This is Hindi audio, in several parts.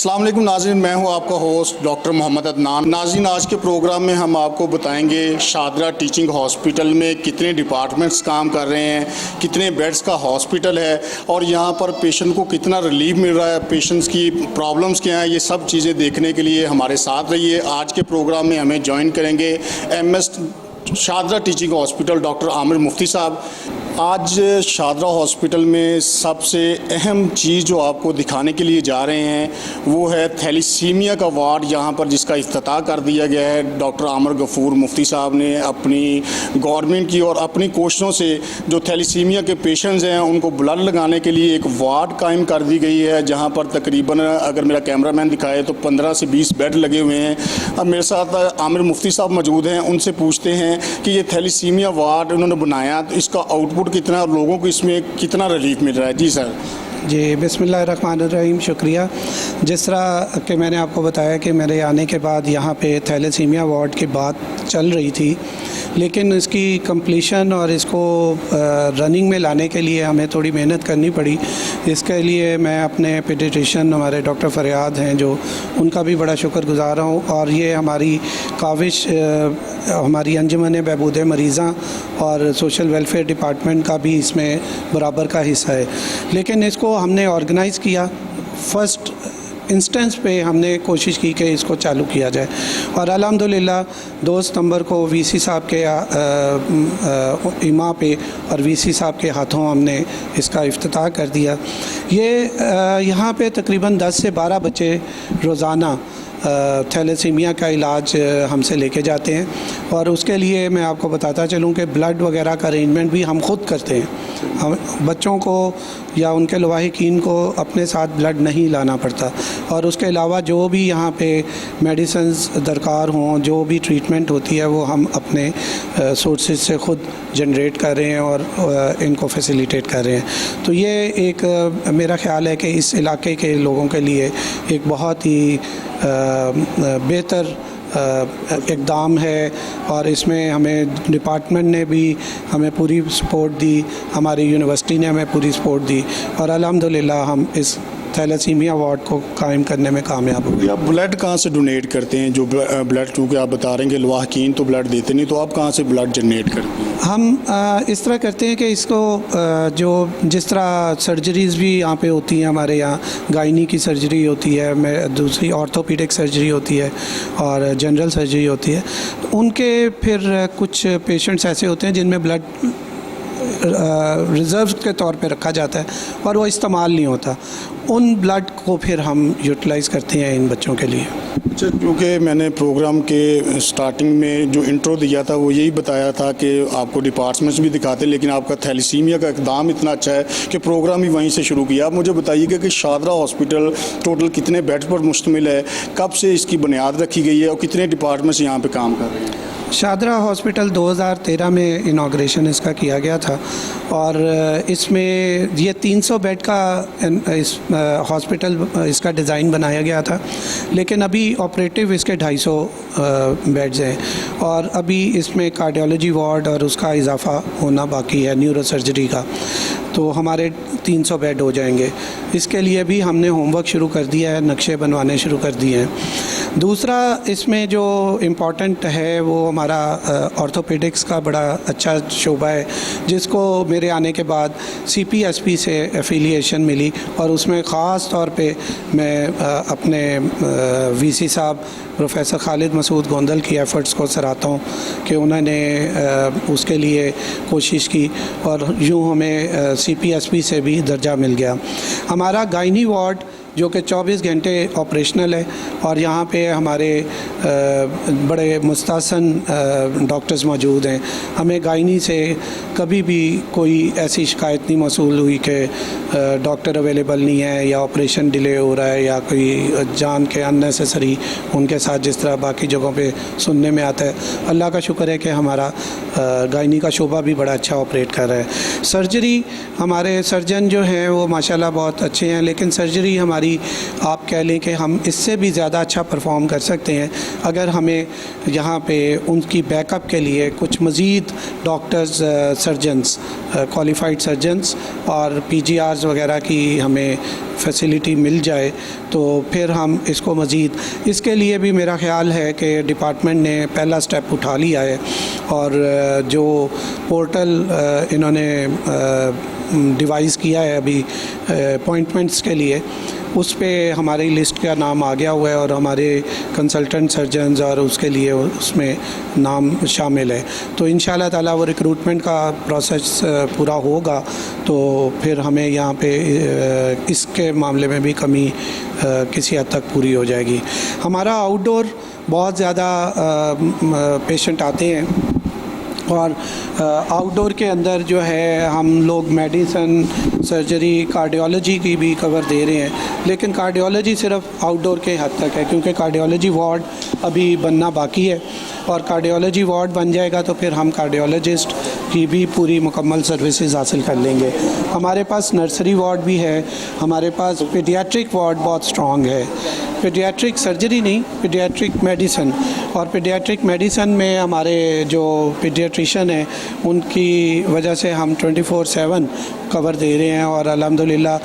अस्सलाम वालेकुम नाज़रीन, मैं हूं आपका होस्ट डॉक्टर मोहम्मद अदनान। नाज़रीन, आज के प्रोग्राम में हम आपको बताएंगे शादरा टीचिंग हॉस्पिटल में कितने डिपार्टमेंट्स काम कर रहे हैं, कितने बेड्स का हॉस्पिटल है और यहां पर पेशेंट को कितना रिलीफ मिल रहा है, पेशेंट्स की प्रॉब्लम्स क्या हैं। ये सब चीज़ें देखने के लिए हमारे साथ रहिए। आज के प्रोग्राम में हमें ज्वाइन करेंगे MS Shadra teaching hospital doctor Aamir Mufti साहब। आज शादरा हॉस्पिटल में सबसे अहम चीज़ जो आपको दिखाने के लिए जा रहे हैं वो है थैलीसीमिया का वार्ड, यहाँ पर जिसका इफ्तिताह कर दिया गया है। डॉक्टर आमिर गफूर मुफ्ती साहब ने अपनी गवर्नमेंट की और अपनी कोशिशों से जो थैलीसीमिया के पेशेंट्स हैं उनको ब्लड लगाने के लिए एक वार्ड कायम कर दी गई है, जहाँ पर तकरीबन, अगर मेरा कैमरामैन दिखाए तो 15 से 20 बेड लगे हुए हैं। अब मेरे साथ आमिर मुफ्ती साहब मौजूद हैं, उनसे पूछते हैं कि ये थैलीसीमिया वार्ड उन्होंने बनाया तो इसका आउटपुट कितना और लोगों को इसमें कितना रिलीफ मिल रहा है। जी सर। जी, बिस्मिल्लाहिर्रहमानिर्रहीम। शुक्रिया। जिस तरह कि मैंने आपको बताया कि मेरे आने के बाद यहाँ पे थैलेसीमिया वार्ड की बात चल रही थी, लेकिन इसकी कंप्लीशन और इसको रनिंग में लाने के लिए हमें थोड़ी मेहनत करनी पड़ी। इसके लिए मैं अपने पीडियाट्रिशियन हमारे डॉक्टर फरियाद हैं जो उनका भी बड़ा शुक्रगुज़ार हूँ, और ये हमारी काविश हमारी अंजुमन बहबूद मरीज़ा और सोशल वेलफेयर डिपार्टमेंट का भी इसमें बराबर का हिस्सा है। लेकिन इसको हमने ऑर्गेनाइज़ किया, फर्स्ट इंस्टेंस पे हमने कोशिश की कि इसको चालू किया जाए, और अल्हम्दुलिल्लाह 2 सितंबर को VC साहब के इमा पे और VC साहब के हाथों हमने इसका इफ्तिताह कर दिया। ये यहाँ पे तकरीबन 10 से 12 बच्चे रोज़ाना थैलेसीमिया का इलाज हमसे लेके जाते हैं, और उसके लिए मैं आपको बताता चलूँ कि ब्लड वगैरह का अरेंजमेंट भी हम खुद करते हैं। हम बच्चों को या उनके लवाहिकीन को अपने साथ ब्लड नहीं लाना पड़ता, और उसके अलावा जो भी यहाँ पे मेडिसिन्स दरकार हों, जो भी ट्रीटमेंट होती है वो हम अपने सोर्सेज से ख़ुद जनरेट कर रहे हैं और इनको फैसिलिटेट कर रहे हैं। तो ये एक मेरा ख़्याल है कि इस इलाके के लोगों के लिए एक बहुत ही बेहतर इक़दाम है, और इसमें हमें डिपार्टमेंट ने भी हमें पूरी सपोर्ट दी, हमारी यूनिवर्सिटी ने हमें पूरी सपोर्ट दी, और अल्हम्दुलिल्लाह हम इस थैलेसीमिया वार्ड को कायम करने में कामयाब हो गए। आप ब्लड कहाँ से डोनेट करते हैं? जो ब्लड, क्योंकि आप बता रहे हैं कि लवाहकीन तो ब्लड देते नहीं, तो आप कहाँ से ब्लड जनरेट करते हैं? हम इस तरह करते हैं कि इसको जो जिस तरह सर्जरीज़ भी यहाँ पे होती हैं, हमारे यहाँ गायनी की सर्जरी होती है, दूसरी ऑर्थोपीडिक सर्जरी होती है और जनरल सर्जरी होती है। तो उनके फिर कुछ पेशेंट्स ऐसे होते हैं जिनमें ब्लड रिज़र्व के तौर पे रखा जाता है और वो इस्तेमाल नहीं होता, उन ब्लड को फिर हम यूटिलाइज़ करते हैं इन बच्चों के लिए। अच्छा, क्योंकि मैंने प्रोग्राम के स्टार्टिंग में जो इंट्रो दिया था वो यही बताया था कि आपको डिपार्टमेंट्स भी दिखाते, लेकिन आपका थैलेसीमिया का इक़दाम इतना अच्छा है कि प्रोग्राम ही वहीं से शुरू किया। आप मुझे बताइएगा कि शादरा हॉस्पिटल टोटल कितने बेड पर मुश्तमिल है, कब से इसकी बुनियाद रखी गई है और कितने डिपार्टमेंट्स यहाँ पर काम कर रहे हैं? शादरा हॉस्पिटल 2013 में इनाग्रेशन इसका किया गया था, और इसमें ये 300 बेड का इस हॉस्पिटल इसका डिज़ाइन बनाया गया था, लेकिन अभी ऑपरेटिव इसके 250 बेड्स हैं, और अभी इसमें कार्डियोलॉजी वार्ड और उसका इजाफ़ा होना बाकी है, न्यूरोसर्जरी का, तो हमारे 300 बेड हो जाएंगे। इसके लिए भी हमने होमवर्क शुरू कर दिया है, नक्शे बनवाने शुरू कर दिए हैं। दूसरा इसमें जो इम्पॉर्टेंट है वो हमारा ऑर्थोपेडिक्स का बड़ा अच्छा शोबा है, जिसको मेरे आने के बाद CPSP से एफिलिएशन मिली, और उसमें ख़ास तौर पे मैं अपने VC साहब प्रोफेसर खालिद मसूद गोंदल की एफ़र्ट्स को सराहता हूँ कि उन्होंने उसके लिए कोशिश की, और यूँ हमें CPSP से भी दर्जा मिल गया। हमारा गायनी वार्ड जो कि 24 घंटे ऑपरेशनल है, और यहाँ पे हमारे बड़े मुस्तहसन डॉक्टर्स मौजूद हैं। हमें गायनी से कभी भी कोई ऐसी शिकायत नहीं मौसूल हुई कि डॉक्टर अवेलेबल नहीं है या ऑपरेशन डिले हो रहा है या कोई जान के अननेसेसरी उनके साथ जिस तरह बाकी जगहों पे सुनने में आता है। अल्लाह का शुक्र है कि हमारा गायनी का शोबा भी बड़ा अच्छा ऑपरेट कर रहा है। सर्जरी, हमारे सर्जन जो हैं वो माशाल्लाह बहुत अच्छे हैं, लेकिन सर्जरी हमारी हमारी आप कह लें कि हम इससे भी ज़्यादा अच्छा परफॉर्म कर सकते हैं अगर हमें यहाँ पे उनकी बैकअप के लिए कुछ मज़ीद डॉक्टर्स, सर्जन्स, क्वालिफाइड सर्जन्स और PGRs वगैरह की हमें फैसिलिटी मिल जाए तो फिर हम इसको मज़ीद, इसके लिए भी मेरा ख़्याल है कि डिपार्टमेंट ने पहला स्टेप उठा लिया है और जो पोर्टल इन्होंने डिवाइस किया है अभी अपॉइंटमेंट्स के लिए, उस पे हमारी लिस्ट का नाम आ गया हुआ है और हमारे कंसल्टेंट सर्जन्स और उसके लिए उसमें नाम शामिल है। तो इंशाल्लाह ताला वो रिक्रूटमेंट का प्रोसेस पूरा होगा तो फिर हमें यहाँ पे इसके मामले में भी कमी किसी हद तक पूरी हो जाएगी। हमारा आउटडोर बहुत ज़्यादा पेशेंट आते हैं और आउटडोर के अंदर जो है हम लोग मेडिसिन, सर्जरी, कार्डियोलॉजी की भी कवर दे रहे हैं, लेकिन कार्डियोलॉजी सिर्फ आउटडोर के हद तक है क्योंकि कार्डियोलॉजी वार्ड अभी बनना बाकी है और कार्डियोलॉजी वार्ड बन जाएगा तो फिर हम कार्डियोलॉजिस्ट की भी पूरी मुकम्मल सर्विसेज हासिल कर लेंगे। हमारे पास नर्सरी वार्ड भी है, हमारे पास पीडियाट्रिक वार्ड बहुत स्ट्रॉन्ग है, पीडियाट्रिक सर्जरी नहीं, पीडियाट्रिक मेडिसिन, और पीडियाट्रिक मेडिसिन में हमारे जो पीडियाट्रिशियन हैं उनकी वजह से हम 24/7 कवर दे रहे हैं और अल्हम्दुलिल्लाह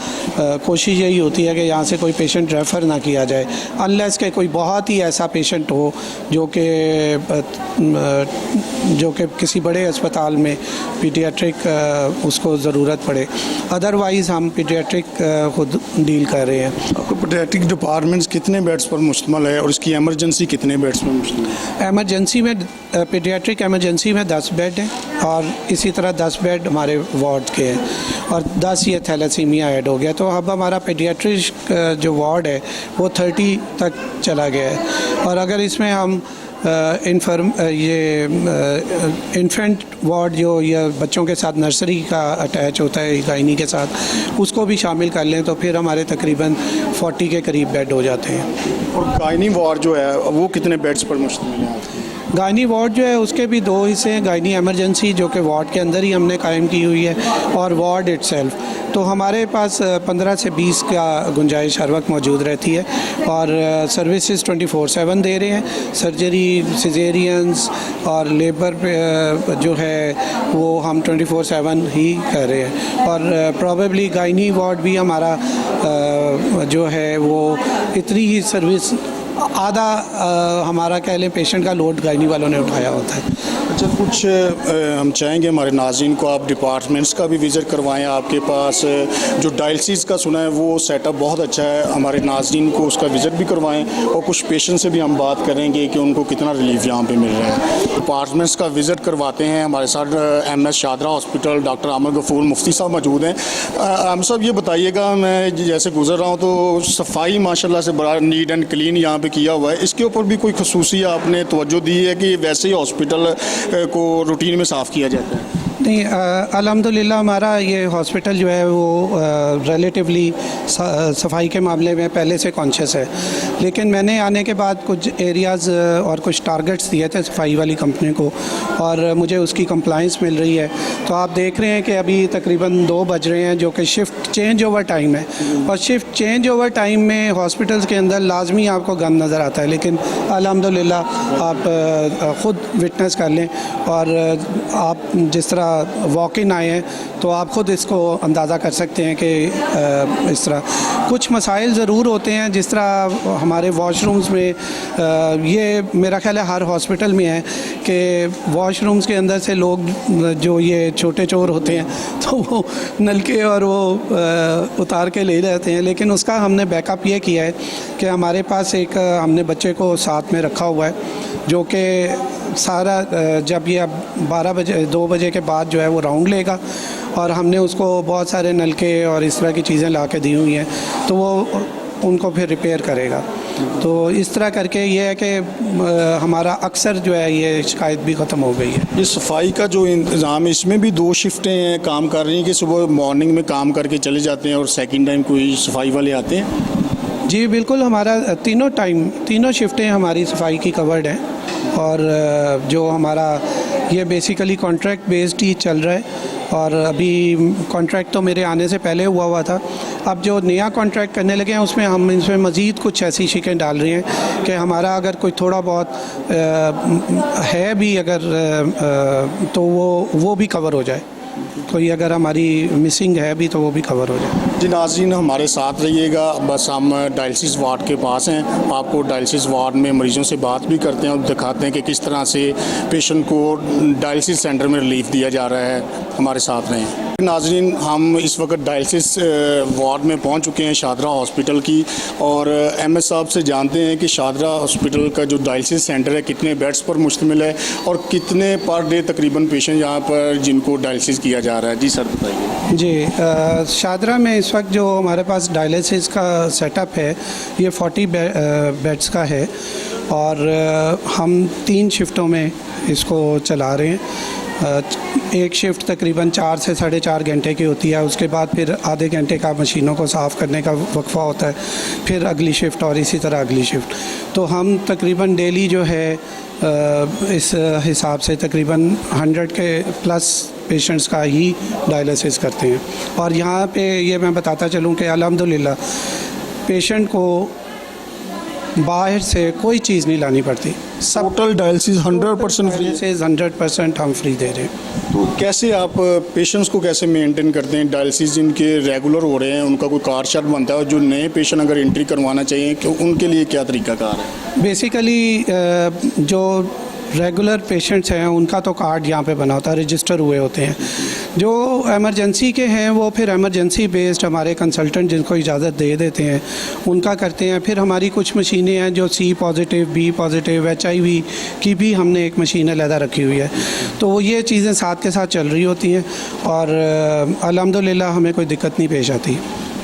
कोशिश यही होती है कि यहाँ से कोई पेशेंट रेफ़र ना किया जाए अनलेस के कोई बहुत ही ऐसा पेशेंट हो जो कि किसी बड़े अस्पताल में पीडियाट्रिक उसको ज़रूरत पड़े, अदरवाइज़ हम पीडियाट्रिक खुद डील कर रहे हैं। आपको पीडियाट्रिक डिपार्टमेंट्स कितने बेड्स पर मुश्तमिल है और इसकी एमरजेंसी कितने बेड्स पर मुश्तमिल है? एमरजेंसी में पीडियाट्रिक एमरजेंसी में 10 बेड हैं और इसी तरह 10 बेड हमारे वार्ड के हैं और 10 ये थैलेसीमिया ऐड हो गया, तो अब हमारा पीडियाट्रिक जो वार्ड है वो 30 तक चला गया है। और अगर इसमें हम इन्फेंट वार्ड जो या बच्चों के साथ नर्सरी का अटैच होता है गायनी के साथ, उसको भी शामिल कर लें तो फिर हमारे तकरीबन 40 के करीब बेड हो जाते हैं। और गायनी वार्ड जो है वो कितने बेड्स पर मुश्तमिल है? गायनी वार्ड जो है उसके भी 2 हिस्से हैं, गायनी एमरजेंसी जो कि वार्ड के अंदर ही हमने कायम की हुई है और वार्ड इटसेल्फ, तो हमारे पास 15 से 20 का गुंजाइश हर वक्त मौजूद रहती है और सर्विसेज 24/7 दे रहे हैं। सर्जरी, सिजेरियंस और लेबर पे जो है वो हम 24/7 ही कर रहे हैं और प्रॉबेबली गायनी वार्ड भी हमारा जो है वो इतनी ही सर्विस आधा हमारा कह लें पेशेंट का लोड गायनी वालों ने उठाया होता है। अच्छा, कुछ हम चाहेंगे हमारे नाज़रीन को आप डिपार्टमेंट्स का भी विज़िट करवाएं। आपके पास जो डायलिसिस का सुना है वो सेटअप बहुत अच्छा है, हमारे नाज़रीन को उसका विज़िट भी करवाएं और कुछ पेशेंट से भी हम बात करेंगे कि उनको कितना रिलीफ यहाँ पे मिल रहा है। डिपार्टमेंट्स का विज़िट करवाते हैं। हमारे साथ MS Shadra hospital doctor Aamir Gafoor Mufti साहब मौजूद हैं। आमिर साहब ये बताइएगा, मैं जैसे गुजर रहा हूँ तो सफाई माशाल्लाह से बड़ा नीट एंड क्लीन यहाँ पे किया हुआ है, इसके ऊपर भी कोई खुसूसी आपने तवज्जो दी है कि वैसे ही हॉस्पिटल को रूटीन में साफ़ किया जाता है? नहीं, अल्हम्दुलिल्लाह हमारा ये हॉस्पिटल जो है वो रिलेटिवली सफाई के मामले में पहले से कॉन्शियस है, लेकिन मैंने आने के बाद कुछ एरियाज़ और कुछ टारगेट्स दिए थे सफाई वाली कंपनी को और मुझे उसकी कंप्लाइंस मिल रही है। तो आप देख रहे हैं कि अभी तकरीबन 2 बज रहे हैं जो कि शिफ्ट चेंज ओवर टाइम है और शिफ्ट चेंज ओवर टाइम में हॉस्पिटल्स के अंदर लाजमी आपको गंद नज़र आता है, लेकिन अल्हम्दुलिल्लाह आप ख़ुद विटनेस कर लें और आप जिस तरह वॉक इन आए हैं तो आप ख़ुद इसको अंदाज़ा कर सकते हैं कि इस तरह कुछ मसाइल ज़रूर होते हैं, जिस तरह हमारे वॉशरूम्स में ये मेरा ख्याल है हर हॉस्पिटल में है कि वॉशरूम्स के अंदर से लोग जो ये छोटे चोर होते हैं तो वो नलके और वो उतार के ले जाते हैं, लेकिन उसका हमने बैकअप ये किया है कि हमारे पास एक हमने बच्चे को साथ में रखा हुआ है जो कि सारा जब ये 2 बजे के बाद जो है वो राउंड लेगा और हमने उसको बहुत सारे नलके और इस तरह की चीज़ें ला के दी हुई हैं तो वो उनको फिर रिपेयर करेगा। तो इस तरह करके ये है कि हमारा अक्सर जो है ये शिकायत भी ख़त्म हो गई है। ये सफाई का जो इंतज़ाम है इसमें भी 2 शिफ्टें हैं काम कर रही हैं कि सुबह मॉर्निंग में काम करके चले जाते हैं और सेकंड टाइम कोई सफाई वाले आते हैं? जी बिल्कुल, हमारा तीनों शिफ्टें हमारी सफाई की कवर्ड हैं और जो हमारा ये बेसिकली कॉन्ट्रैक्ट बेस्ड ही चल रहा है और अभी कॉन्ट्रैक्ट तो मेरे आने से पहले हुआ था। अब जो नया कॉन्ट्रैक्ट करने लगे हैं उसमें हम इसमें मज़ीद कुछ ऐसी शिकें डाल रही हैं कि हमारा अगर कोई थोड़ा बहुत है भी अगर तो वो भी कवर हो जाए, कोई अगर हमारी मिसिंग है भी तो वो भी कवर हो जाए। जी नाज़रीन, हमारे साथ रहिएगा। बस हम डायलिसिस वार्ड के पास हैं, आपको डायलिसिस वार्ड में मरीज़ों से बात भी करते हैं और दिखाते हैं कि किस तरह से पेशेंट को डायलिसिस सेंटर में रिलीफ दिया जा रहा है। हमारे साथ रहें। नाज़रीन, हम इस वक्त डायलिसिस वार्ड में पहुंच चुके हैं शादरा हॉस्पिटल की, और एमएस साहब से जानते हैं कि शादरा हॉस्पिटल का जो डायलिसिस सेंटर है कितने बेड्स पर मुश्तमिल है और कितने पर डे तकरीबन पेशेंट यहाँ पर जिनको डायलिसिस किया जा रहा है। जी सर बताइए। जी, शादरा में इस वक्त जो हमारे पास डायलिसिस का सेटअप है ये 40 बेड्स का है और हम 3 शिफ्टों में इसको चला रहे हैं। एक शिफ्ट तकरीबन 4 से 4.5 घंटे की होती है, उसके बाद फिर आधे घंटे का मशीनों को साफ़ करने का वक्फा होता है, फिर अगली शिफ्ट और इसी तरह अगली शिफ्ट। तो हम तकरीबन डेली जो है इस हिसाब से तकरीबन 100 के प्लस पेशेंट्स का ही डायलिसिस करते हैं। और यहाँ पे ये मैं बताता चलूँ कि अल्हम्दुलिल्लाह पेशेंट को बाहर से कोई चीज़ नहीं लानी पड़ती। टोटल डायलिसिस 100% फ्री है। डायलिसिस 100% हम फ्री दे रहे हैं। तो कैसे आप पेशेंट्स को कैसे मेंटेन करते हैं? डायलिसिस जिनके रेगुलर हो रहे हैं उनका कोई कार्ड शार्ट बनता है, और जो नए पेशेंट अगर एंट्री करवाना चाहिए कि उनके लिए क्या तरीकाकार है? बेसिकली जो रेगुलर पेशेंट्स हैं उनका तो कार्ड यहाँ पे बना होता है, रजिस्टर हुए होते हैं। जो एमरजेंसी के हैं वो फिर एमरजेंसी बेस्ड हमारे कंसल्टेंट जिनको इजाज़त दे देते हैं उनका करते हैं। फिर हमारी कुछ मशीनें हैं जो C positive, B positive, HIV की भी हमने एक मशीन अलहदा रखी हुई है। तो ये चीज़ें साथ के साथ चल रही होती हैं और अल्हम्दुलिल्लाह हमें कोई दिक्कत नहीं पेश आती।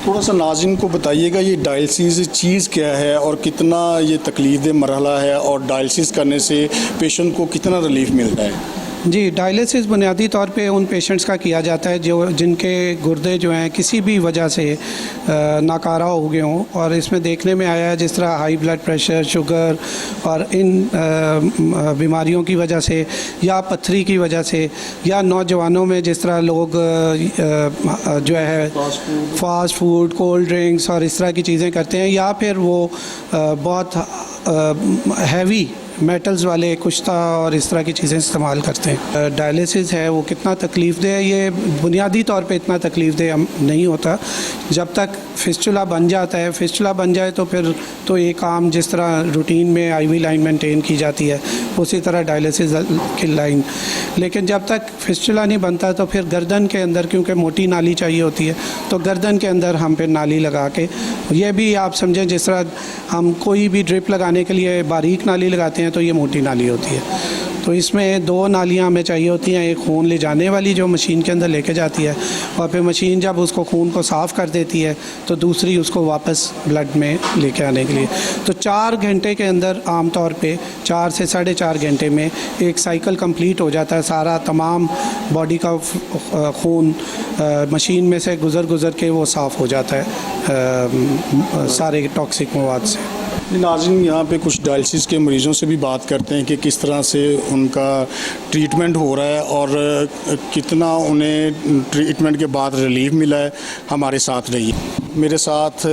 थोड़ा सा नाज़रीन को बताइएगा ये डायलिसिस चीज़ क्या है और कितना ये तकलीफ़देह मरहला है, और डायलिसिस करने से पेशेंट को कितना रिलीफ मिलता है? जी, डायलिसिस बुनियादी तौर पे उन पेशेंट्स का किया जाता है जो जिनके गुर्दे जो हैं किसी भी वजह से नाकारा हो गए हों, और इसमें देखने में आया है जिस तरह हाई ब्लड प्रेशर, शुगर और इन बीमारियों की वजह से या पथरी की वजह से, या नौजवानों में जिस तरह लोग जो है फास्ट फूड, कोल्ड ड्रिंक्स और इस तरह की चीज़ें करते हैं, या फिर वो बहुत हैवी मेटल्स वाले कुश्ता और इस तरह की चीज़ें इस्तेमाल करते हैं। डायलिसिस है वो कितना तकलीफ़देह है, ये बुनियादी तौर पे इतना तकलीफ़देह नहीं होता जब तक फिस्टुला बन जाता है। फिस्टुला बन जाए तो फिर तो एक आम जिस तरह रूटीन में IV लाइन मेंटेन की जाती है उसी तरह डायलिसिस की लाइन, लेकिन जब तक फिस्टुला नहीं बनता तो फिर गर्दन के अंदर, क्योंकि मोटी नाली चाहिए होती है, तो गर्दन के अंदर हम फिर नाली लगा के, ये भी आप समझें जिस तरह हम कोई भी ड्रिप लगाने के लिए बारीक नाली लगाते हैं तो ये मोटी नाली होती है। तो इसमें 2 नालियाँ हमें चाहिए होती हैं, एक खून ले जाने वाली जो मशीन के अंदर लेके जाती है, और फिर मशीन जब उसको खून को साफ़ कर देती है तो दूसरी उसको वापस ब्लड में लेके आने के लिए। तो 4 घंटे के अंदर आम तौर पे 4 से 4.5 घंटे में एक साइकिल कंप्लीट हो जाता है। सारा तमाम बॉडी का खून मशीन में से गुज़र के वो साफ़ हो जाता है सारे टॉक्सिक मवाद से। नाज़रीन, यहाँ पे कुछ डायलिसिस के मरीज़ों से भी बात करते हैं कि किस तरह से उनका ट्रीटमेंट हो रहा है और कितना उन्हें ट्रीटमेंट के बाद रिलीफ मिला है। हमारे साथ रहिए। मेरे साथ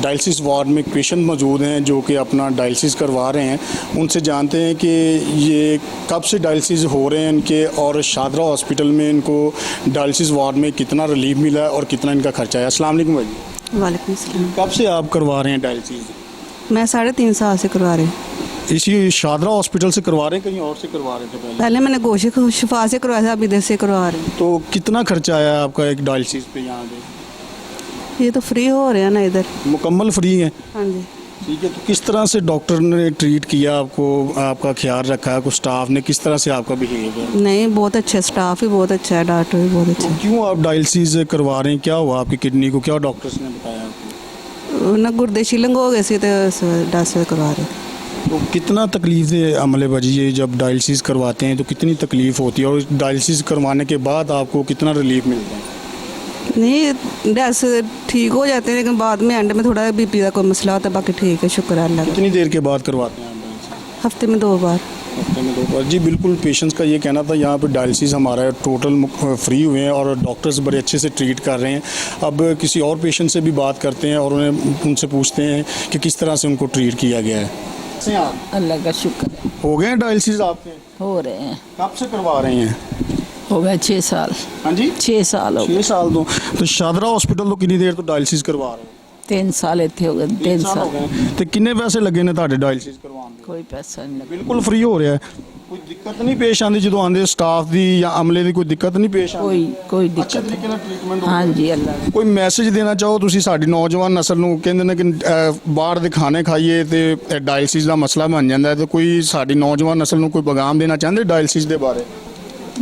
डायलिसिस वार्ड में एक पेशेंट मौजूद हैं जो कि अपना डायलिसिस करवा रहे हैं। उनसे जानते हैं कि ये कब से डायलिसिस हो रहे हैं इनके, और शादरा हॉस्पिटल में इनको डायलिसिस वार्ड में कितना रिलीफ मिला है और कितना इनका खर्चा है। अस्सलाम वालेकुम भाई। वालेकुम सलाम। कब से आप करवा रहे हैं डायलिसिस? मैं 3.5 साल से करवा रही हूँ। इसी शादरा हॉस्पिटल से करवा रहे हैं, कहीं और से करवा रहे थे पहले मैंने गोशी शिफा से करवाया था, अब इधर से करवा रही हूँ। तो कितना खर्चा आया आपका एक डायलिसिस पे यहाँ पे? ये तो फ्री हो रहे हैं ना इधर। मुकम्मल फ्री है? हाँ जी। ठीक है। तो किस तरह से डॉक्टर ने ट्रीट किया आपको, आपका ख्याल रखा है, कुछ स्टाफ ने किस तरह से आपका बिहेव है? नहीं, बहुत अच्छा स्टाफ ही बहुत अच्छा है, डॉक्टर भी बहुत अच्छा है। क्यों आप डायलिसिस करवा रहे हैं? क्या हुआ आपकी किडनी को? क्या डॉक्टर्स ने बताया आपको? ना गुर्दे शिलंग हो गए थे तो डायलिसिस करवा रहे थे। तो कितना तकलीफ है अमले भाजी, ये जब डायलिसिस करवाते हैं तो कितनी तकलीफ होती है, और डायलिसिस करवाने के बाद आपको कितना रिलीफ मिलता है? नहीं, डायलिसिस ठीक हो जाते हैं, लेकिन बाद में एंड में थोड़ा BP का कोई मसला होता है, बाकी ठीक है, शुक्र है अल्लाह का। कितनी देर के बाद करवाते हैं आप डायलिसिस? हफ्ते में 2 बार। हफ्ते में 2 बार। जी बिल्कुल, पेशेंट्स का ये कहना था यहाँ पे डायलिसिस हमारा टोटल फ्री हुए हैं और डॉक्टर्स बड़े अच्छे से ट्रीट कर रहे हैं। अब किसी और पेशेंट से भी बात करते हैं और उनसे पूछते हैं कि किस तरह से उनको ट्रीट किया गया है। कैसे हैं आप? अल्लाह का शुक्र है, हो गए हैं डायलिसिस आपके? हो रहे हैं। कब से करवा रहे हैं? हो गए 6 साल। हाँ जी, 6 साल हो 6 साल तो शादरा हॉस्पिटल तो कितनी देर तो डायलिसिस करवा रहे हैं? 3 साल इतने हो गए। 3 हो साल गए। तो कितने पैसे लगे ने ਤੁਹਾਡੇ डायलिसिस करवाने ਦੇ? कोई पैसा नहीं लगा। बिल्कुल फ्री हो रहा है। कोई दिक्कत नहीं पेश आती जो आते स्टाफ की या अमले की? कोई दिक्कत नहीं पेश आती? कोई अच्छे दिक्कत तरीके ਨਾਲ ट्रीटमेंट हाँ जी, अल्लाह ਕੋਈ ਮੈਸੇਜ ਦੇਣਾ ਚਾਹੋ ਤੁਸੀਂ ਸਾਡੀ ਨੌਜਵਾਨ ਨਸਲ ਨੂੰ? ਕਹਿੰਦੇ ਨੇ ਕਿ ਬਾਹਰ ਦੇ ਖਾਣੇ ਖਾਈਏ ਤੇ ਡਾਇਲਿਸਿਸ ਦਾ ਮਸਲਾ ਬਣ ਜਾਂਦਾ ਹੈ, ਤੇ ਕੋਈ ਸਾਡੀ ਨੌਜਵਾਨ ਨਸਲ ਨੂੰ ਕੋਈ ਪੈਗਾਮ ਦੇਣਾ ਚਾਹੁੰਦੇ ਡਾਇਲਿਸਿਸ ਦੇ ਬਾਰੇ?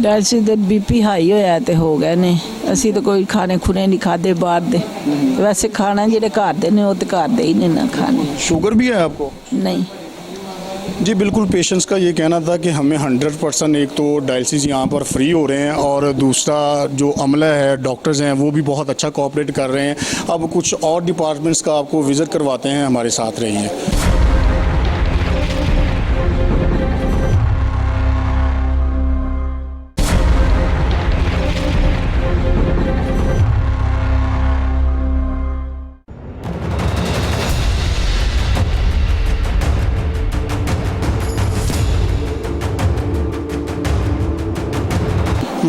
डायलिसिस दे बीपी हाई होया ते हो गए ने। असी तो कोई खाने खुने नहीं खाते बाहर दे। वैसे खाना जेडे घर दे ने वो तो घर दे ही नहीं ना खाने। शुगर भी है आपको? नहीं। जी बिल्कुल, पेशेंट्स का ये कहना था कि हमें 100% एक तो डायलिसिस यहाँ पर फ्री हो रहे हैं और दूसरा जो अमला है, डॉक्टर्स हैं, वो भी बहुत अच्छा कोऑपरेट कर रहे हैं। अब कुछ और डिपार्टमेंट्स का आपको विज़िट करवाते हैं, हमारे साथ रहिए।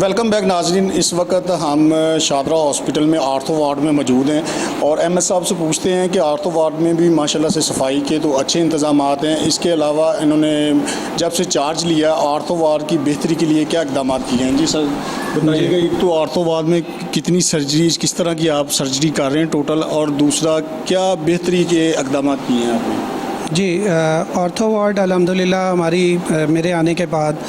वेलकम बैक नाजरीन, इस वक्त हम शादरा हॉस्पिटल में आर्थो वार्ड में मौजूद हैं और एमएस साहब से पूछते हैं कि आर्थो वार्ड में भी माशाल्लाह से सफाई के तो अच्छे इंतजाम हैं। इसके अलावा इन्होंने जब से चार्ज लिया आर्थो वार्ड की बेहतरी के लिए क्या इकदाम किए हैं? जी सर बताइएगा, एक तो आर्थो वार्ड में कितनी सर्जरीज, किस तरह की आप सर्जरी कर रहे हैं टोटल, और दूसरा क्या बेहतरी के इकदाम किए हैं आपने? जी, ऑर्थो वार्ड अल्हम्दुलिल्लाह हमारी मेरे आने के बाद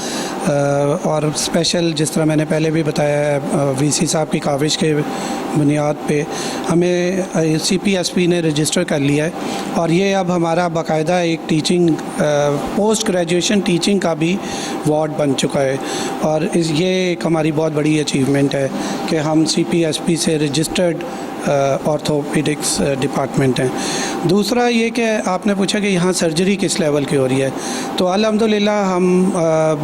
और स्पेशल जिस तरह मैंने पहले भी बताया है वीसी साहब की काविश के बुनियाद पे हमें सीपीएसपी ने रजिस्टर कर लिया है और ये अब हमारा बाकायदा एक टीचिंग पोस्ट ग्रेजुएशन टीचिंग का भी वार्ड बन चुका है और ये एक हमारी बहुत बड़ी अचीवमेंट है कि हम सीपीएसपी से रजिस्टर्ड ऑर्थोपेडिक्स डिपार्टमेंट हैं। दूसरा ये कि आपने पूछा कि यहाँ सर्जरी किस लेवल की हो रही है, तो अल्हम्दुलिल्लाह हम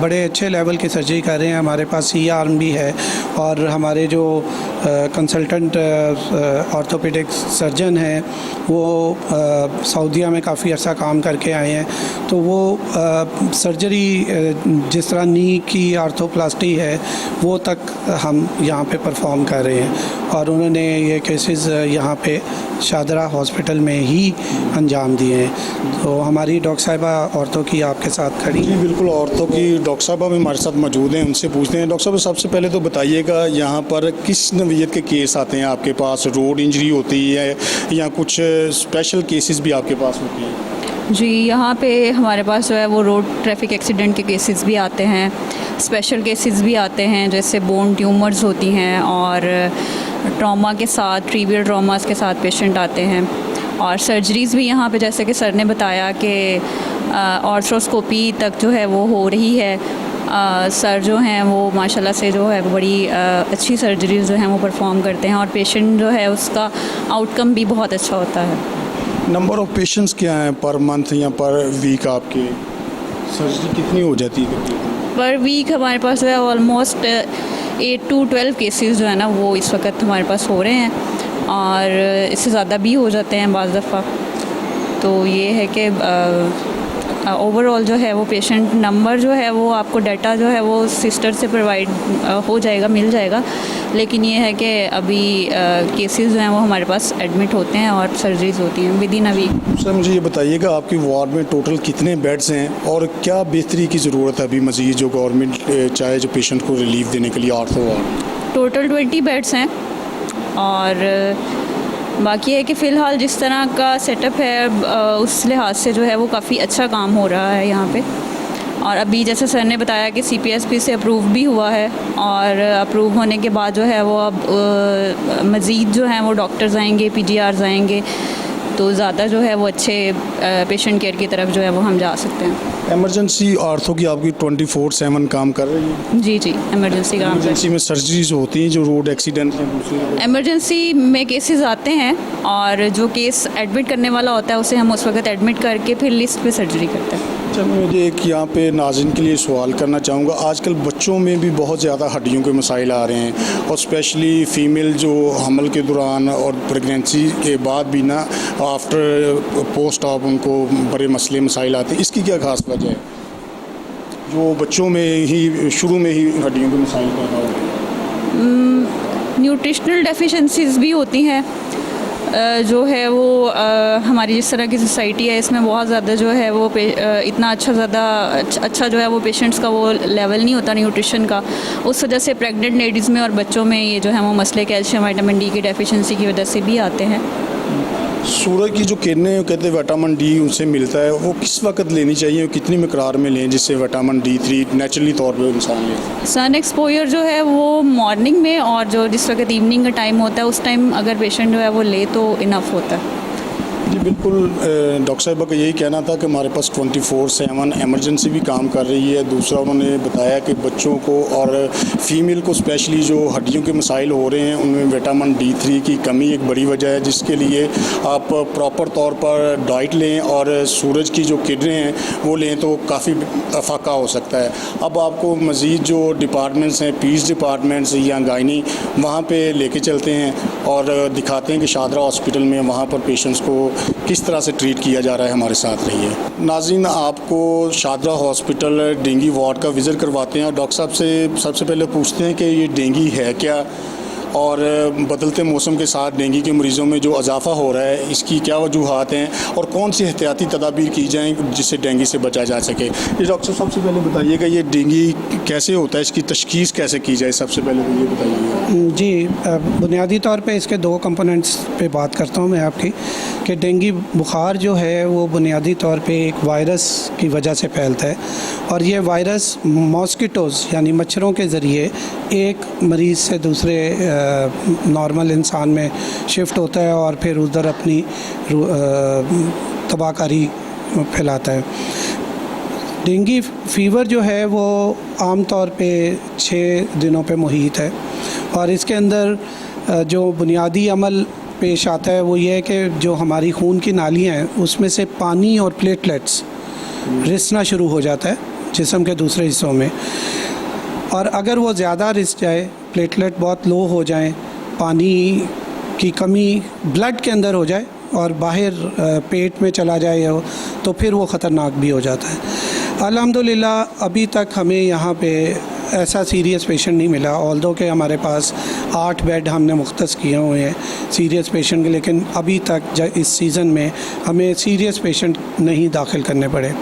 बड़े अच्छे लेवल की सर्जरी कर रहे हैं। हमारे पास सी आर्म भी है और हमारे जो कंसल्टेंट ऑर्थोपेडिक्स सर्जन हैं वो सऊदीया में काफ़ी अर्सा काम करके आए हैं, तो वो सर्जरी जिस तरह नी की आर्थोप्लास्टी है वो तक हम यहाँ पे परफॉर्म कर रहे हैं और उन्होंने ये केसेस यहाँ पे शादरा हॉस्पिटल में ही अंजाम दिए हैं। तो हमारी डॉक्टर साहिबा औरतों की आपके साथ खड़ी। जी बिल्कुल, औरतों की डॉक्टर साहबा भी हमारे साथ मौजूद हैं, उनसे पूछते हैं। डॉक्टर साहब सबसे पहले तो बताइएगा यहाँ पर किस नौइयत के केस आते हैं आपके पास? रोड इंजरी होती है या कुछ स्पेशल केसेस भी आपके पास होती हैं? जी, यहाँ पे हमारे पास जो है वो रोड ट्रैफिक एक्सीडेंट के केसेस भी आते हैं, स्पेशल केसेस भी आते हैं, जैसे बोन ट्यूमर्स होती हैं और ट्रॉमा के साथ, ट्रीवियल ट्रॉमास के साथ पेशेंट आते हैं। और सर्जरीज़ भी यहाँ पे जैसे कि सर ने बताया कि आर्थ्रोस्कोपी तक जो है वो हो रही है। सर जो हैं वो माशाल्लाह से जो है बड़ी अच्छी सर्जरीज़ जो हैं वो परफॉर्म करते हैं और पेशेंट जो है उसका आउटकम भी बहुत अच्छा होता है। नंबर ऑफ़ पेशेंट्स क्या हैं पर मंथ या पर वीक? आपके सर्जरी कितनी हो जाती है? पर वीक हमारे पास जो है ऑलमोस्ट 8 to 12 केसेस जो है ना वो इस वक्त हमारे पास हो रहे हैं और इससे ज़्यादा भी हो जाते हैं बाज़ दफ़ा। तो ये है कि ओवरऑल जो है वो पेशेंट नंबर जो है वो आपको डाटा जो है वो सिस्टर से प्रोवाइड हो जाएगा, मिल जाएगा, लेकिन ये है कि अभी केसेस जो हैं वो हमारे पास एडमिट होते हैं और सर्जरीज होती हैं within a week. Sir मुझे ये बताइएगा आपकी वार्ड में टोटल कितने बेड्स हैं और क्या बेहतरी की ज़रूरत है अभी मज़ीद जो गवर्नमेंट चाहे जो पेशेंट को रिलीफ देने के लिए आर्थो वार्ड? टोटल 20 बेड्स हैं और बाकी है कि फ़िलहाल जिस तरह का सेटअप है उस लिहाज से जो है वो काफ़ी अच्छा काम हो रहा है यहाँ पे। और अभी जैसे सर ने बताया कि सीपीएसपी से अप्रूव भी हुआ है और अप्रूव होने के बाद जो है वो अब मज़ीद जो है वो डॉक्टर्स आएंगे, पीजीआर्स आएंगे, तो ज़्यादा जो है वो अच्छे पेशेंट केयर की तरफ जो है वो हम जा सकते हैं। एमरजेंसी आर्थो की आपकी 24/7 काम कर रही है? जी जी, एमरजेंसी काम। एमरजेंसी में सर्जरीज होती हैं जो रोड एक्सीडेंट हैं दूसरी? एमरजेंसी में केसेस आते हैं और जो केस एडमिट करने वाला होता है उसे हम उस वक्त एडमिट करके फिर लिस्ट पे सर्जरी करते हैं। अच्छा, मुझे एक यहाँ पे नाज़रीन के लिए सवाल करना चाहूँगा। आजकल बच्चों में भी बहुत ज़्यादा हड्डियों के मसाइल आ रहे हैं और स्पेशली फ़ीमेल जो हमल के दौरान और प्रेगनेंसी के बाद भी ना आफ्टर पोस्ट ऑप उनको बड़े मसले मसाइल आते हैं। इसकी क्या खास वजह है जो बच्चों में ही शुरू में ही हड्डियों के मसाइल पैदा होते हैं? न्यूट्रिशनल डेफिशिएंसीज भी होती हैं। जो है वो हमारी जिस तरह की सोसाइटी है इसमें बहुत ज़्यादा जो है वो इतना अच्छा जो है वो पेशेंट्स का वो लेवल नहीं होता न्यूट्रिशन का। उस वजह से प्रेग्नेंट लेडीज़ में और बच्चों में ये जो है वो मसले कैल्शियम विटामिन डी की डेफिशिएंसी की वजह से भी आते हैं। सूरज की जो किरणें कहते हैं विटामिन डी उनसे मिलता है, वो किस वक्त लेनी चाहिए और कितनी मकदार में लें जिससे विटामिन D3 नेचुरली तौर पे इंसान ले? सन एक्सपोजर जो है वो मॉर्निंग में और जो जिस वक्त इवनिंग का टाइम होता है उस टाइम अगर पेशेंट जो है वो ले तो इनफ होता है। जी बिल्कुल, डॉक्टर साहिबा का यही कहना था कि हमारे पास 24/7 एमरजेंसी भी काम कर रही है। दूसरा उन्होंने बताया कि बच्चों को और फीमेल को स्पेशली जो हड्डियों के मसाइल हो रहे हैं उनमें विटामिन D3 की कमी एक बड़ी वजह है, जिसके लिए आप प्रॉपर तौर पर डाइट लें और सूरज की जो किरणें हैं वो लें तो काफ़ी अफाका हो सकता है। अब आपको मज़ीद जो डिपार्टमेंट्स हैं, पीस डिपार्टमेंट्स या गायनी, वहाँ पे लेके चलते हैं और दिखाते हैं कि शादरा हॉस्पिटल में वहाँ पर पेशेंट्स को किस तरह से ट्रीट किया जा रहा है। हमारे साथ रहिए। नाज़रीन, आपको शादरा हॉस्पिटल डेंगू वार्ड का विज़िट करवाते हैं और डॉक्टर साहब से सबसे पहले पूछते हैं कि ये डेंगू है क्या और बदलते मौसम के साथ डेंगू के मरीज़ों में जो इजाफा हो रहा है इसकी क्या वजूहात हैं और कौन सी एहतियाती तदाबीर की जाएँ जिससे डेंगू से बचा जा सके। ये डॉक्टर साहब सबसे पहले बताइएगा ये डेंगू कैसे होता है, इसकी तशख़ीस कैसे की जाए, सबसे पहले तो ये बताइए। जी, बुनियादी तौर पे इसके दो कंपोनेंट्स पे बात करता हूँ मैं आपकी कि डेंगू बुखार जो है वो बुनियादी तौर पे एक वायरस की वजह से फैलता है और ये वायरस मॉस्किटोज़ यानी मच्छरों के ज़रिए एक मरीज़ से दूसरे नॉर्मल इंसान में शिफ्ट होता है और फिर उधर अपनी तबाहकारी फैलाता है। डेंगू फीवर जो है वो आम तौर पे 6 दिनों पे मुहित है और इसके अंदर जो बुनियादी अमल पेश आता है वो ये है कि जो हमारी खून की नालियाँ हैं उसमें से पानी और प्लेटलेट्स रिसना शुरू हो जाता है जिस्म के दूसरे हिस्सों में, और अगर वो ज़्यादा रिस जाए, प्लेटलेट बहुत लो हो जाएं, पानी की कमी ब्लड के अंदर हो जाए और बाहर पेट में चला जाए हो तो फिर वो ख़तरनाक भी हो जाता है। अल्हम्दुलिल्लाह अभी तक हमें यहाँ पे ऐसा सीरियस पेशेंट नहीं मिला, ऑल्दो के हमारे पास 8 बेड हमने मुख्तस किए हुए हैं सीरियस पेशेंट के, लेकिन अभी तक इस सीज़न में हमें सीरियस पेशेंट नहीं दाखिल करने पड़े।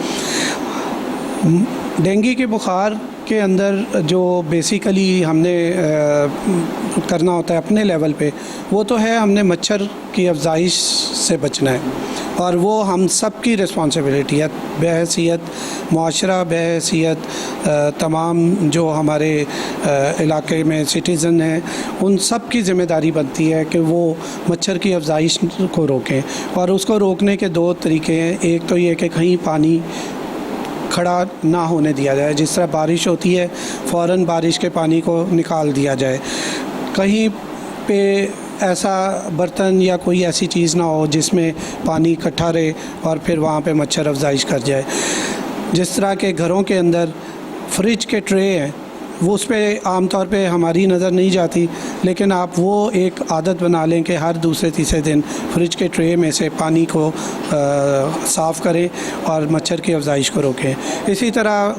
डेंगू के बुखार के अंदर जो बेसिकली हमने करना होता है अपने लेवल पे वो तो है हमने मच्छर की अफजाइश से बचना है और वो हम सब की रिस्पॉन्सिबिलिटी है बहैसियत मुआशरा, बहैसियत तमाम जो हमारे इलाके में सिटीज़न हैं उन सब की ज़िम्मेदारी बनती है कि वो मच्छर की अफजाइश को रोकें। और उसको रोकने के 2 तरीके हैं। एक तो ये कि कहीं पानी खड़ा ना होने दिया जाए, जिस तरह बारिश होती है फ़ौरन बारिश के पानी को निकाल दिया जाए। कहीं पे ऐसा बर्तन या कोई ऐसी चीज़ ना हो जिसमें पानी इकट्ठा रहे और फिर वहाँ पे मच्छर अफजाइश कर जाए। जिस तरह के घरों के अंदर फ्रिज के ट्रे हैं वो उस पर आम तौर पे हमारी नज़र नहीं जाती, लेकिन आप वो एक आदत बना लें कि हर दूसरे तीसरे दिन फ्रिज के ट्रे में से पानी को साफ़ करें और मच्छर की अफजाइश को रोकें। इसी तरह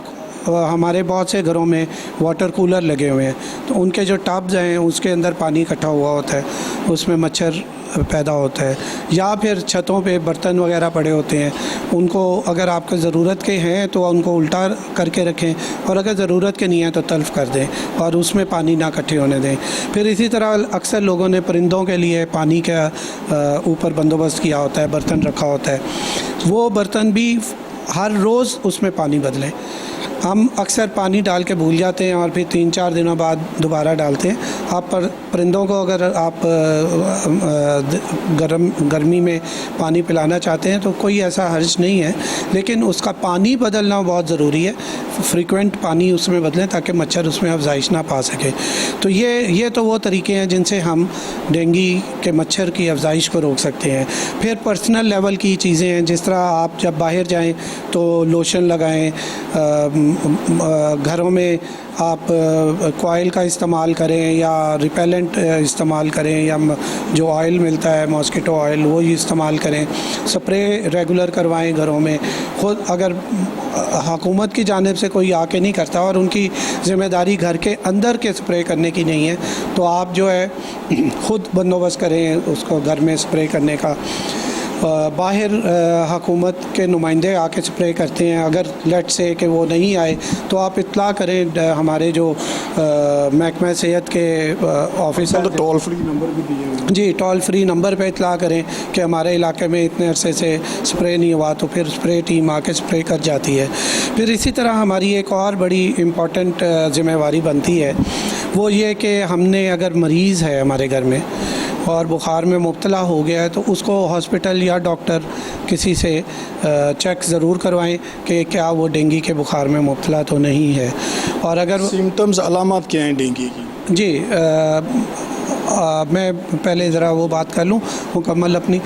हमारे बहुत से घरों में वाटर कूलर लगे हुए हैं तो उनके जो टब्स हैं उसके अंदर पानी इकट्ठा हुआ होता है, उसमें मच्छर पैदा होता है। या फिर छतों पे बर्तन वगैरह पड़े होते हैं, उनको अगर आपको ज़रूरत के हैं तो उनको उल्टा करके रखें और अगर ज़रूरत के नहीं है तो तल्फ़ कर दें और उसमें पानी ना इकट्ठे होने दें। फिर इसी तरह अक्सर लोगों ने परिंदों के लिए पानी का ऊपर बंदोबस्त किया होता है, बर्तन रखा होता है, वो बर्तन भी हर रोज़ उसमें पानी बदलें। हम अक्सर पानी डाल के भूल जाते हैं और फिर 3-4 दिनों बाद दोबारा डालते हैं। आप परिंदों को अगर आप गर्मी में पानी पिलाना चाहते हैं तो कोई ऐसा हर्ज नहीं है, लेकिन उसका पानी बदलना बहुत ज़रूरी है। फ्रीक्वेंट पानी उसमें बदलें ताकि मच्छर उसमें अफजाइश ना पा सके। तो ये तो वो तरीके हैं जिनसे हम डेंगू के मच्छर की अफजाइश को रोक सकते हैं। फिर पर्सनल लेवल की चीज़ें हैं, जिस तरह आप जब बाहर जाएं तो लोशन लगाएं, घरों में आप कॉइल का इस्तेमाल करें या रिपेलेंट इस्तेमाल करें, या जो ऑयल मिलता है मॉस्किटो ऑयल वो ही इस्तेमाल करें। स्प्रे रेगुलर करवाएं घरों में। खुद अगर हुकूमत की जानिब से कोई आके नहीं करता और उनकी ज़िम्मेदारी घर के अंदर के स्प्रे करने की नहीं है, तो आप जो है ख़ुद बंदोबस्त करें उसको घर में स्प्रे करने का। बाहर हुकूमत के नुमाइंदे आके स्प्रे करते हैं, अगर लेट से कि वो नहीं आए तो आप इत्तला करें हमारे जो महकमा सेहत के ऑफिसर, टोल फ्री नंबर भी दिए हुए हैं। जी, टोल फ्री नंबर पे इत्तला करें कि हमारे इलाके में इतने अरसे से स्प्रे नहीं हुआ, तो फिर स्प्रे टीम आके स्प्रे कर जाती है। फिर इसी तरह हमारी एक और बड़ी इम्पॉर्टेंट ज़िम्मेवारी बनती है, वो ये कि हमने अगर मरीज़ है हमारे घर में और बुखार में मुब्तला हो गया है तो उसको हॉस्पिटल या डॉक्टर किसी से चेक ज़रूर करवाएं कि क्या वो डेंगू के बुखार में मुब्तला तो नहीं है। और अगर सिम्टम्स अलामत क्या हैं डेंगू की? जी, मैं पहले ज़रा वो बात कर लूँ मुकम्मल अपनी।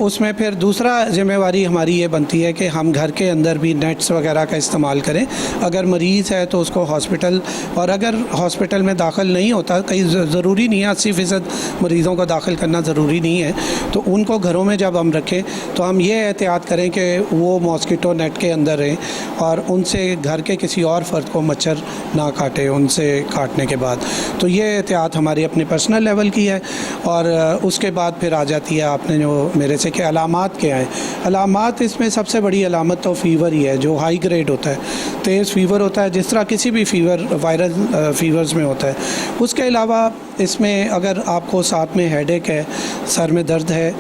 उसमें फिर दूसरा ज़िम्मेवारी हमारी ये बनती है कि हम घर के अंदर भी नेट्स वगैरह का इस्तेमाल करें। अगर मरीज़ है तो उसको हॉस्पिटल, और अगर हॉस्पिटल में दाखिल नहीं होता, कहीं ज़रूरी नहीं है 80% मरीज़ों को दाखिल करना ज़रूरी नहीं है, तो उनको घरों में जब हम रखें तो हम ये एहतियात करें कि वो मॉस्किटो नेट के अंदर रहें और उनसे घर के किसी और फ़र्द को मच्छर ना काटे उनसे काटने के बाद। तो ये एहतियात हमारी अपनी पर्सनल लेवल की है। और उसके बाद फिर आ जाती है आपने जो मेरे से कि अलामात क्या हैं। अलामात इसमें सबसे बड़ी अलामत तो फ़ीवर ही है, जो हाई ग्रेड होता है, तेज़ फ़ीवर होता है, जिस तरह किसी भी फ़ीवर वायरल फ़ीवर्स में होता है। उसके अलावा इसमें अगर आपको साथ में हेडेक है, सर में दर्द है,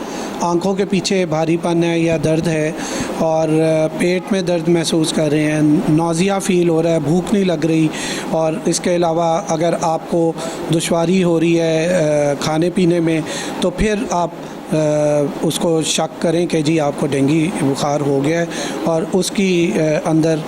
आँखों के पीछे भारीपन है या दर्द है, और पेट में दर्द महसूस कर रहे हैं, नौज़िया फ़ील हो रहा है, भूख नहीं लग रही, और इसके अलावा अगर आपको दुश्वारी हो रही है खाने पीने में, तो फिर आप उसको शक करें कि जी आपको डेंगू बुखार हो गया है, और उसकी अंदर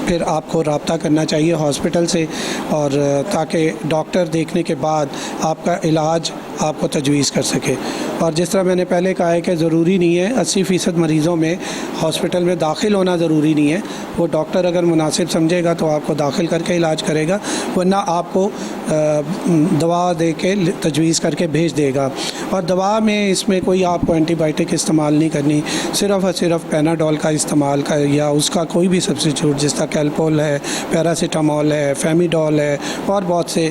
फिर आपको रब्ता करना चाहिए हॉस्पिटल से, और ताकि डॉक्टर देखने के बाद आपका इलाज आपको तजवीज़ कर सके। और जिस तरह मैंने पहले कहा है कि ज़रूरी नहीं है 80% मरीज़ों में हॉस्पिटल में दाखिल होना ज़रूरी नहीं है। वो डॉक्टर अगर मुनासिब समझेगा तो आपको दाखिल करके इलाज करेगा, वरना आपको दवा दे के तजवीज़ करके भेज देगा। और दवा में इसमें कोई आपको एंटीबायोटिक इस्तेमाल नहीं करनी, सिर्फ़ और सिर्फ पैनाडोल का इस्तेमाल का, या उसका कोई भी सब्सिट्यूट, जिस तरह कैल्पोल है, पैरासीटामोल है, फेमिडोल है, और बहुत से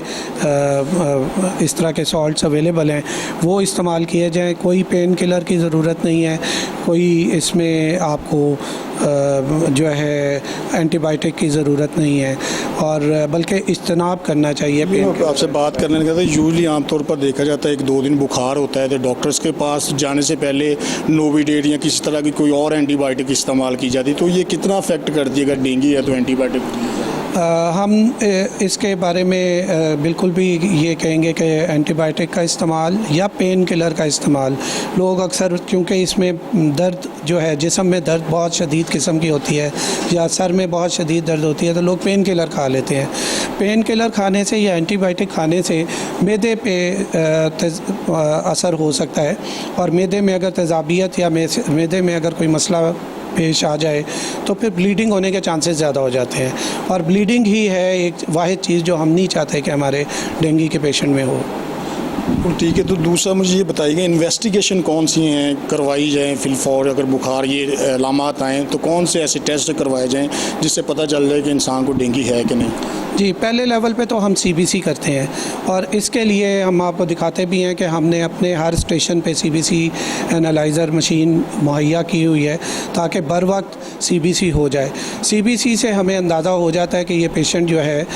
इस तरह के सॉल्ट्स अवेलेबल हैं, वो इस्तेमाल किए जाएँ। कोई पेन किलर की ज़रूरत नहीं है, कोई इसमें आपको जो है एंटीबायोटिक की ज़रूरत नहीं है, और बल्कि इज्तनाब करना चाहिए पेन किलर। आपसे बात करने लगा, यूजली आमतौर पर देखा जाता है 1-2 दिन बुखार होता है तो डॉक्टर्स के पास जाने से पहले नोविडेट या किसी तरह की कोई और एंटीबायोटिक इस्तेमाल की जाती है, तो ये कितना अफेक्ट करती है? अगर डेंगू है तो एंटीबायोटिक हम इसके बारे में बिल्कुल भी ये कहेंगे कि एंटीबायोटिक का इस्तेमाल या पेन किलर का इस्तेमाल, लोग अक्सर क्योंकि इसमें दर्द जो है, जिस्म में दर्द बहुत शदीद किस्म की होती है या सर में बहुत शदीद दर्द होती है, तो लोग पेन किलर खा लेते हैं। पेन किलर खाने से या एंटीबायोटिक खाने से मैदे पे असर हो सकता है, और मैदे में अगर तेज़ाबियत या मैदे में अगर कोई मसला पेश आ जाए तो फिर ब्लीडिंग होने के चांसेस ज़्यादा हो जाते हैं, और ब्लीडिंग ही है एक वाहिद चीज़ जो हम नहीं चाहते कि हमारे डेंगू के पेशेंट में हो। ठीक है, तो दूसरा मुझे ये बताइएगा, इन्वेस्टिगेशन कौन सी हैं करवाई जाएँ फिलफौर? अगर बुखार ये अलामात आएँ तो कौन से ऐसे टेस्ट करवाए जाएँ जिससे पता चल जाए कि इंसान को डेंगू है कि नहीं? जी, पहले लेवल पे तो हम CBC करते हैं, और इसके लिए हम आपको दिखाते भी हैं कि हमने अपने हर स्टेशन पे CBC एनालाइज़र मशीन मुहैया की हुई है ताकि बर वक्त CBC हो जाए। CBC से हमें अंदाज़ा हो जाता है कि ये पेशेंट जो है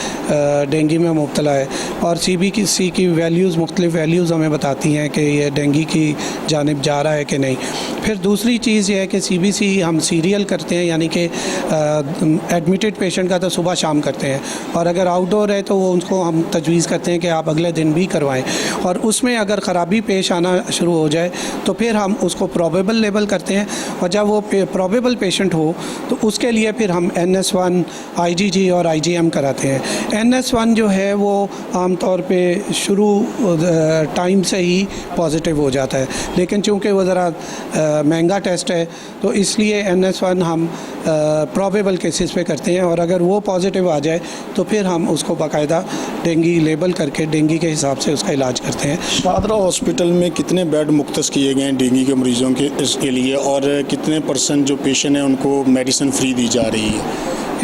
डेंगू में मुब्तला है, और CBC की वैल्यूज़ मुख्तलिफ वैल्यूज़ वैल्यूज़ हमें बताती हैं कि ये डेंगू की जानिब जा रहा है कि नहीं। फिर दूसरी चीज़ ये है कि CBC हम सीरियल करते हैं, यानी कि एडमिटेड पेशेंट का तो सुबह शाम करते हैं, और अगर आउटडोर है तो वो उनको हम तजवीज़ करते हैं कि आप अगले दिन भी करवाएं। और उसमें अगर ख़राबी पेश आना शुरू हो जाए तो फिर हम उसको प्रोबेबल लेबल करते हैं, और जब वो प्रोबेबल पेशेंट हो तो उसके लिए फिर हम NS1, IgG और IgM कराते हैं। NS1 जो है वो आमतौर पे शुरू टाइम से ही पॉजिटिव हो जाता है, लेकिन चूँकि वो ज़रा महंगा टेस्ट है तो इसलिए NS1 हम प्रोबेबल केसेस पे करते हैं, और अगर वो पॉजिटिव आ जाए तो फिर हम उसको बाकायदा डेंगू लेबल करके डेंगू के हिसाब से उसका इलाज करते हैं। शादरा हॉस्पिटल में कितने बेड मुख्तस किए गए हैं डेंगू के मरीज़ों के इसके लिए, और कितने % जो पेशेंट हैं उनको मेडिसिन फ्री दी जा रही है?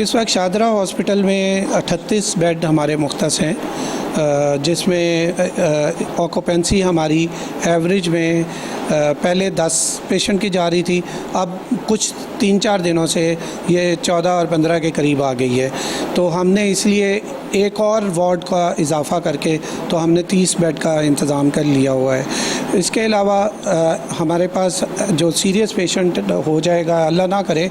इस वक्त शादरा हॉस्पिटल में 38 बेड हमारे मुख्तस हैं, जिसमें ऑक्यूपेंसी हमारी एवरेज में पहले 10 पेशेंट की जा रही थी, अब कुछ 3-4 दिनों से ये 14 और 15 के करीब आ गई है। तो हमने इसलिए एक और वार्ड का इजाफ़ा करके तो हमने 30 बेड का इंतज़ाम कर लिया हुआ है। इसके अलावा हमारे पास जो सीरियस पेशेंट हो जाएगा, अल्लाह ना करे,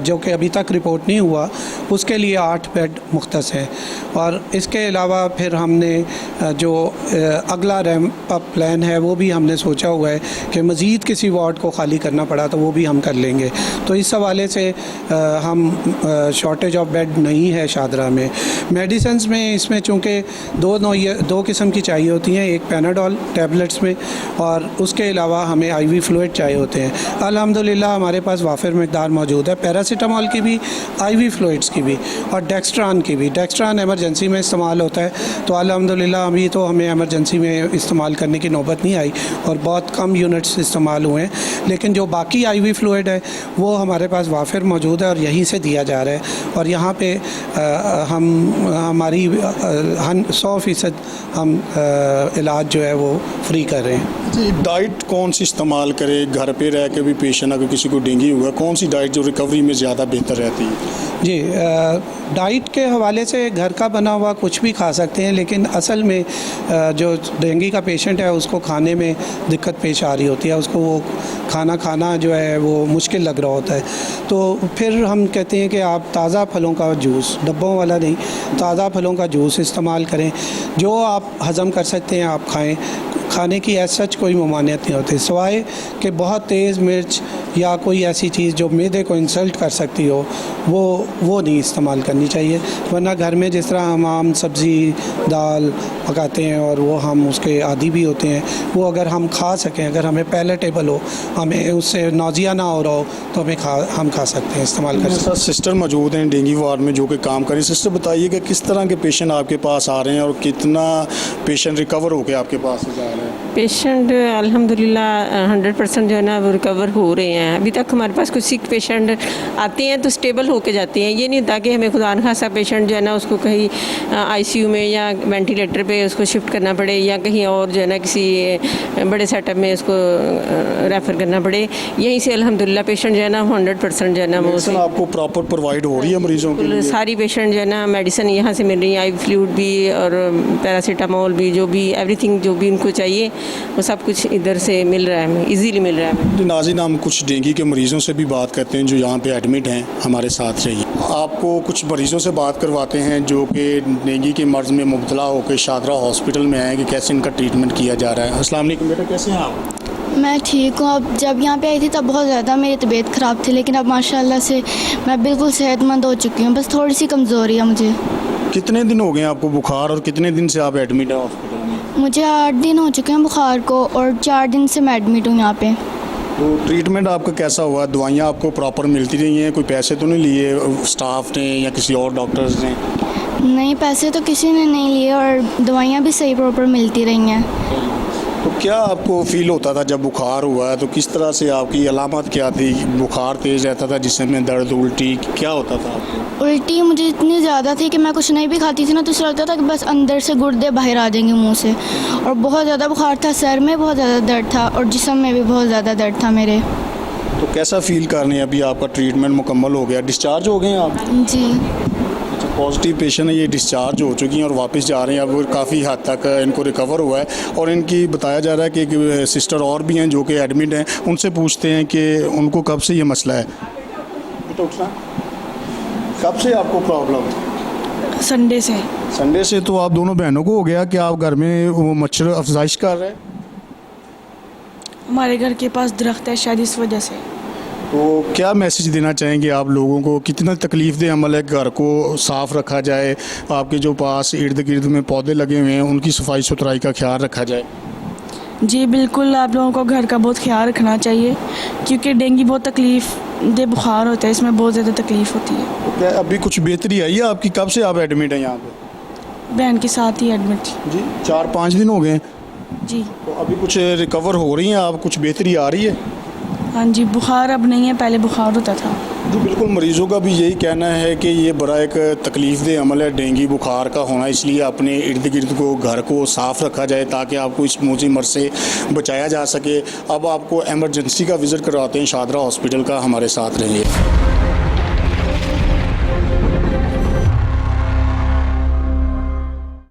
जो कि अभी तक रिपोर्ट नहीं हुआ, उसके लिए 8 बेड मुख्तस हैं। और इसके अलावा फिर हमने जो अगला रैंप अप प्लान है वो भी हमने सोचा हुआ है कि मज़ीद किसी वार्ड को खाली करना पड़ा तो वो भी हम कर लेंगे। तो इस हवाले से हम शॉर्टेज ऑफ बेड नहीं है शादरा में। मेडिसिन्स में इसमें चूँकि दो किस्म की चाहिए होती हैं, एक पैनाडोल टैबलेट्स में, और उसके अलावा हमें IV फ्लूइड चाहिए होते हैं। अल्हम्दुलिल्लाह हमारे पास वाफिर मकदार मौजूद है, पैरासीटामोल की भी, IV फ्लूइड्स की भी, और डेक्स्ट्रान की भी। डेक्स्ट्रान एमरजेंसी में इस्तेमाल होता है, तो अल्हम्दुलिल्लाह अभी तो हमें एमरजेंसी में इस्तेमाल करने की नौबत नहीं आई और बहुत कम यूनिट्स इस्तेमाल हुए हैं। लेकिन जो बाकी IV फ्लूइड है वो हमारे पास वाफिर मौजूद है और यहीं से दिया जा रहा है, और यहाँ पे हमारी 100% हम इलाज जो है वो फ्री कर रहे हैं। जी, डाइट कौन सी इस्तेमाल करे, घर पे रह के भी पेशेंट अगर किसी को डेंगू हुआ, कौन सी डाइट जो रिकवरी में ज़्यादा बेहतर रहती है? जी, डाइट के हवाले से घर का बना हुआ कुछ भी खा सकते हैं, लेकिन असल में जो डेंगू का पेशेंट है उसको खाने में दिक्कत पेश आ रही होती है, उसको वो खाना जो है वो मुश्किल लग रहा होता है। तो फिर हम कहते हैं कि आप ताज़ा फलों का जूस, डब्बों वाला नहीं, ताज़ा फलों का जूस इस्तेमाल करें। जो आप हज़म कर सकते हैं आप खाएं, खाने की एज सच कोई ममानियत नहीं होती, सिवाय कि बहुत तेज़ मिर्च या कोई ऐसी चीज़ जो मैदे को इंसल्ट कर सकती हो वो नहीं इस्तेमाल करनी चाहिए। वरना घर में जिस तरह हम आम सब्ज़ी दाल पकाते हैं और वो हम उसके आदी भी होते हैं, वो अगर हम खा सकें, अगर हमें पैलेटेबल हो, हमें उससे नौजिया ना हो रहा हो, तो हम खा सकते हैं, इस्तेमाल कर सकते हैं। सिस्टर मौजूद हैं डेंगू वार्ड में जो कि काम करें। सिस्टर बताइए कि किस तरह के पेशेंट आपके पास आ रहे हैं और कितना पेशेंट रिकवर होकर आपके पास जा रहे हैं? पेशेंट अल्हम्दुलिल्लाह 100% जो है ना वो रिकवर हो रहे हैं। अभी तक हमारे पास कुछ सिक पेशेंट आते हैं तो स्टेबल होके जाते हैं। ये नहीं होता कि हमें खुदा न खासा पेशेंट जो है ना उसको कहीं ICU में या वेंटिलेटर पे उसको शिफ्ट करना पड़े, या कहीं और जो है ना किसी बड़े सेटअप में उसको रेफ़र करना पड़े। यहीं से अल्हम्दुलिल्लाह पेशेंट जो है ना 100% जो है ना वो आपको प्रॉपर प्रोवाइड हो रही है मरीजों के लिए? सारी पेशेंट जो है ना मेडिसिन यहाँ से मिल रही है, IV फ्लूइड भी और पैरासीटामोल भी, जो भी एवरीथिंग जो भी उनको चाहिए वो सब कुछ इधर से मिल रहा है, हमें इजीली मिल रहा है। नाज़रीन, हम कुछ डेंगू के मरीज़ों से भी बात करते हैं जो यहाँ पे एडमिट हैं, हमारे साथ रहिए। आपको कुछ मरीज़ों से बात करवाते हैं जो कि डेंगू के मर्ज़ में मुब्तला होकर शादरा हॉस्पिटल में आए कि कैसे इनका ट्रीटमेंट किया जा रहा है। अस्सलाम वालेकुम बेटा, कैसे हैं आप? मैं ठीक हूँ। अब जब यहाँ पे आई थी तब बहुत ज़्यादा मेरी तबीयत ख़राब थी, लेकिन अब माशाल्लाह से मैं बिल्कुल सेहतमंद हो चुकी हूँ। बस थोड़ी सी कमज़ोरी है मुझे। कितने दिन हो गए आपको बुखार और कितने दिन से आप एडमिट हैं हॉस्पिटल में? मुझे 8 दिन हो चुके हैं बुखार को और 4 दिन से मैं एडमिट हूँ यहाँ पे। तो ट्रीटमेंट आपका कैसा हुआ? दवाइयाँ आपको प्रॉपर मिलती रही हैं? कोई पैसे तो नहीं लिए स्टाफ ने या किसी और डॉक्टर्स ने? नहीं, पैसे तो किसी ने नहीं लिए और दवाइयाँ भी सही प्रॉपर मिलती रही हैं। तो क्या आपको फ़ील होता था जब बुखार हुआ? तो किस तरह से आपकी अलामत क्या थी? बुखार तेज़ रहता था, जिसम में दर्द, उल्टी, क्या होता था आपको? उल्टी मुझे इतनी ज़्यादा थी कि मैं कुछ नहीं भी खाती थी ना तो ऐसा लगता था कि बस अंदर से गुर्दे बाहर आ जाएंगे मुंह से, और बहुत ज़्यादा बुखार था, सर में बहुत ज़्यादा दर्द था और जिस्म में भी बहुत ज़्यादा दर्द था मेरे। तो कैसा फ़ील कर रहे हैं? अभी आपका ट्रीटमेंट मुकम्मल हो गया, डिस्चार्ज हो गए हैं आप? जी। अच्छा, पॉजिटिव पेशेंट है, ये डिस्चार्ज हो चुकी हैं और वापस जा रहे हैं। अब काफ़ी हद तक इनको रिकवर हुआ है और इनकी बताया जा रहा है कि एक सिस्टर और भी हैं जो कि एडमिट हैं, उनसे पूछते हैं कि उनको कब से ये मसला है। बेटा उठना, कब से आपको प्रॉब्लम? संडे से। संडे से। तो आप दोनों बहनों को हो गया कि आप घर में वो मच्छर अफजाइश कर रहे हैं? हमारे घर के पास दरख्त है शायद इस वजह से। तो क्या मैसेज देना चाहेंगे आप लोगों को? कितना तकलीफ़देह अमल है, घर को साफ़ रखा जाए, आपके जो पास इर्द गिर्द में पौधे लगे हुए हैं उनकी सफाई सुथराई का ख्याल रखा जाए। जी बिल्कुल, आप लोगों को घर का बहुत ख्याल रखना चाहिए क्योंकि डेंगू बहुत तकलीफ़ दे बुखार होता है, इसमें बहुत ज़्यादा तकलीफ़ होती है। तो क्या अभी कुछ बेहतरी आई है आपकी? कब से आप एडमिट हैं यहाँ पे? बहन के साथ ही एडमिट। जी 4-5 दिन हो गए हैं। जी तो अभी कुछ रिकवर हो रही हैं आप? कुछ बेहतरी आ रही है? हाँ जी, बुखार अब नहीं है, पहले बुखार होता था। जी बिल्कुल, मरीज़ों का भी यही कहना है कि ये बड़ा एक तकलीफ़देह अमल है डेंगू बुखार का होना, इसलिए अपने इर्द गिर्द को घर को साफ़ रखा जाए ताकि आपको इस मौजी मर से बचाया जा सके। अब आपको एमरजेंसी का विज़िट करवाते हैं शादरा हॉस्पिटल का, हमारे साथ रहिए।